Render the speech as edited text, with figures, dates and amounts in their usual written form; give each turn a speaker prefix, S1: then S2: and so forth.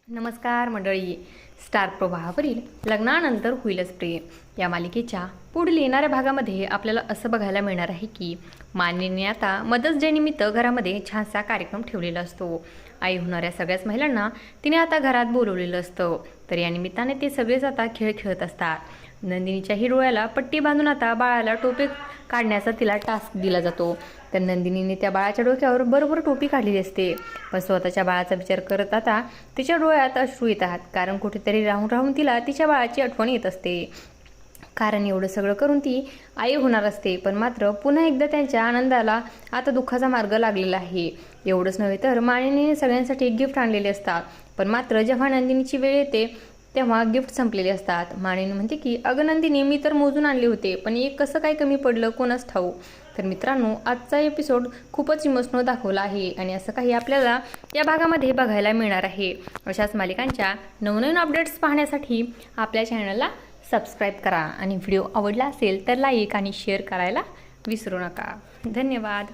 S1: नमस्कार मंडळी. स्टार प्रवाहावरील लग्नानंतर होईलच प्रेम या मालिकेच्या पुढील येणाऱ्या भागामध्ये आपल्याला असं बघायला मिळणार आहे की मानिनीने आता मदर्स डे निमित्त घरामध्ये छानसा कार्यक्रम ठेवलेला असतो. आई होणाऱ्या सगळ्याच महिलांना तिने आता घरात बोलवलेलं असतं. तर या निमित्ताने ते सगळेच आता खेळ खेळत असतात. नंदिनीच्याही डोळ्याला पट्टी बांधून आता बाळाला टोपी काढण्याचा तिला टास्क दिला जातो. तर नंदिनीने त्या बाळाच्या डोक्यावर बरोबर टोपी काढलेली असते. पण स्वतःच्या बाळाचा विचार करत आता तिच्या डोळ्यात अश्रू येतात. कारण कुठेतरी राहून राहून तिला तिच्या बाळाची आठवण येत असते. कारण एवढं सगळं करून ती आई होणार असते. पण मात्र पुन्हा एकदा त्यांच्या आनंदाला आता दुःखाचा मार्ग लागलेला आहे. एवढंच नव्हे तर मानिनीने सगळ्यांसाठी गिफ्ट आणलेले असतात. पण मात्र जेव्हा नंदिनीची वेळ येते तेव्हा गिफ्ट संपलेले असतात. मानिनी म्हणते की अगं नंदिनी, मी तर मोजून आणले होते, पण एक कसं काय कमी पडलं कोणास ठाऊ. तर मित्रांनो, आजचा एपिसोड खूपच इमोशनल दाखवला आहे आणि असं काही आपल्याला या भागामध्ये बघायला मिळणार आहे. अशाच मालिकांच्या नवनवीन अपडेट्स पाहण्यासाठी आपल्या चॅनलला सबस्क्राईब करा आणि व्हिडिओ आवडला असेल तर लाईक आणि शेअर करायला विसरू नका. धन्यवाद.